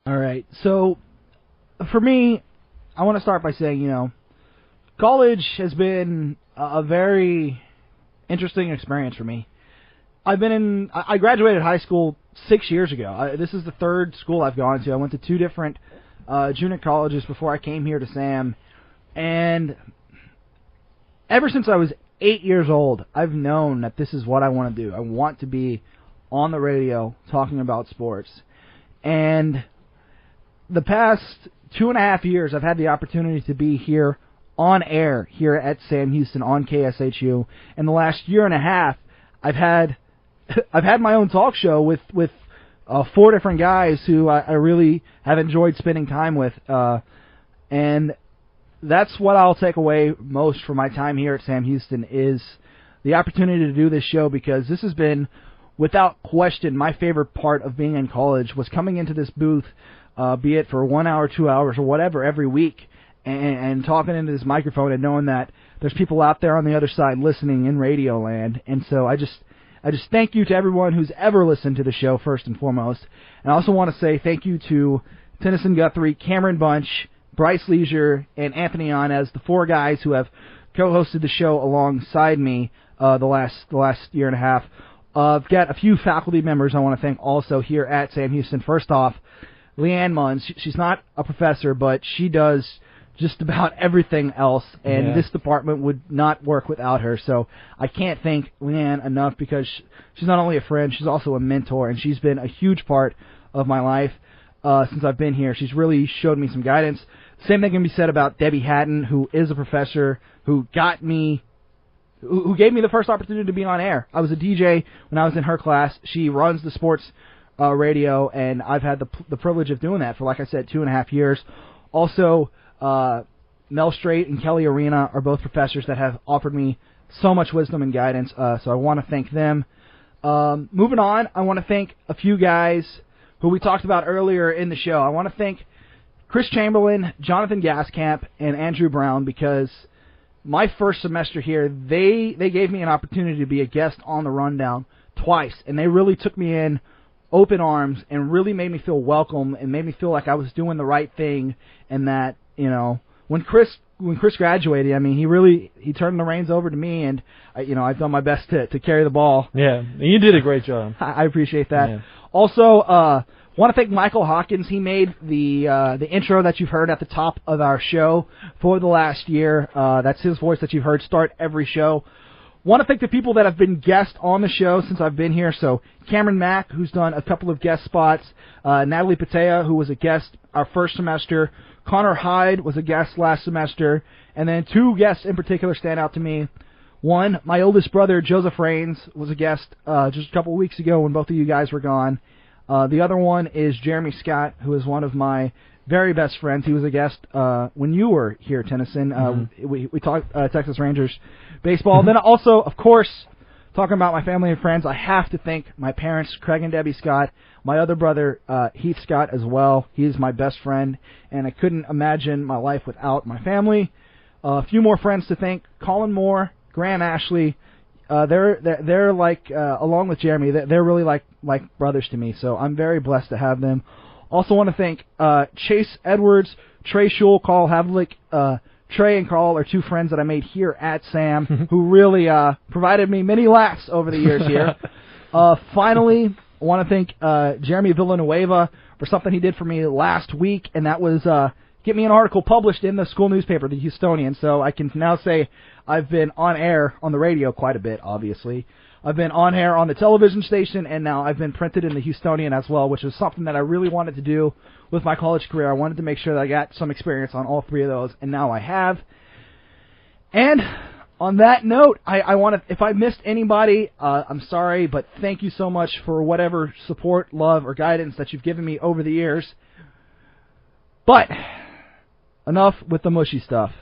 All right. So, for me, I want to start by saying, college has been a very interesting experience for me. I graduated high school 6 years ago. This is the third school I've gone to. I went to two different junior colleges before I came here to Sam. And ever since I was 8 years old, I've known that this is what I want to do. I want to be on the radio talking about sports. And the past 2.5 years, I've had the opportunity to be here on air here at Sam Houston on KSHU. In the last year and a half, I've had my own talk show with 4 different guys who I really have enjoyed spending time with, and that's what I'll take away most from my time here at Sam Houston is the opportunity to do this show, because this has been, without question, my favorite part of being in college was coming into this booth, be it for 1 hour, 2 hours, or whatever, every week, and talking into this microphone and knowing that there's people out there on the other side listening in Radio Land. And so I just thank you to everyone who's ever listened to the show, first and foremost. And I also want to say thank you to Tennyson Guthrie, Cameron Bunch, Bryce Leisure, and Anthony Yanez, the 4 guys who have co-hosted the show alongside me the last year and a half. I've got a few faculty members I want to thank also here at Sam Houston. First off, Leanne Munns. She's not a professor, but she does just about everything else, and this department would not work without her. So I can't thank Leanne enough, because she's not only a friend, she's also a mentor, and she's been a huge part of my life since I've been here. She's really showed me some guidance. Same thing can be said about Debbie Hatton, who is a professor who gave me the first opportunity to be on air. I was a DJ when I was in her class. She runs the sports radio, and I've had the privilege of doing that for, like I said, 2.5 years. Also, Mel Strait and Kelly Arena are both professors that have offered me so much wisdom and guidance, so I want to thank them. Moving on, I want to thank a few guys who we talked about earlier in the show. I want to thank Chris Chamberlain, Jonathan Gaskamp, and Andrew Brown, because my first semester here, they gave me an opportunity to be a guest on the Rundown twice, and they really took me in open arms and really made me feel welcome and made me feel like I was doing the right thing, and that, when Chris graduated, I mean, he turned the reins over to me, and I've done my best to carry the ball. Yeah, you did a great job. I appreciate that. Yeah. Also, want to thank Michael Hawkins. He made the intro that you've heard at the top of our show for the last year. That's his voice that you've heard start every show. Want to thank the people that have been guests on the show since I've been here. So Cameron Mack, who's done a couple of guest spots. Natalie Patea, who was a guest our first semester. Connor Hyde was a guest last semester. And then 2 guests in particular stand out to me. One, my oldest brother, Joseph Raines, was a guest just a couple of weeks ago when both of you guys were gone. The other one is Jeremy Scott, who is one of my very best friends. He was a guest when you were here, Tennyson. We talked Texas Rangers baseball. Then also, of course, talking about my family and friends, I have to thank my parents, Craig and Debbie Scott, my other brother, Heath Scott, as well. He is my best friend, and I couldn't imagine my life without my family. A few more friends to thank: Colin Moore, Graham Ashley. They're like, along with Jeremy, they're really like brothers to me, so I'm very blessed to have them. Also want to thank Chase Edwards, Trey Schul, Carl Havlik. Trey and Carl are 2 friends that I made here at Sam, who really provided me many laughs over the years here. Finally, I want to thank Jeremy Villanueva for something he did for me last week, and that was get me an article published in the school newspaper, the Houstonian. So I can now say I've been on air on the radio quite a bit, obviously. I've been on air on the television station, and now I've been printed in the Houstonian as well, which is something that I really wanted to do with my college career. I wanted to make sure that I got some experience on all 3 of those, and now I have. And on that note, I want to, if I missed anybody, I'm sorry, but thank you so much for whatever support, love, or guidance that you've given me over the years. But enough with the mushy stuff.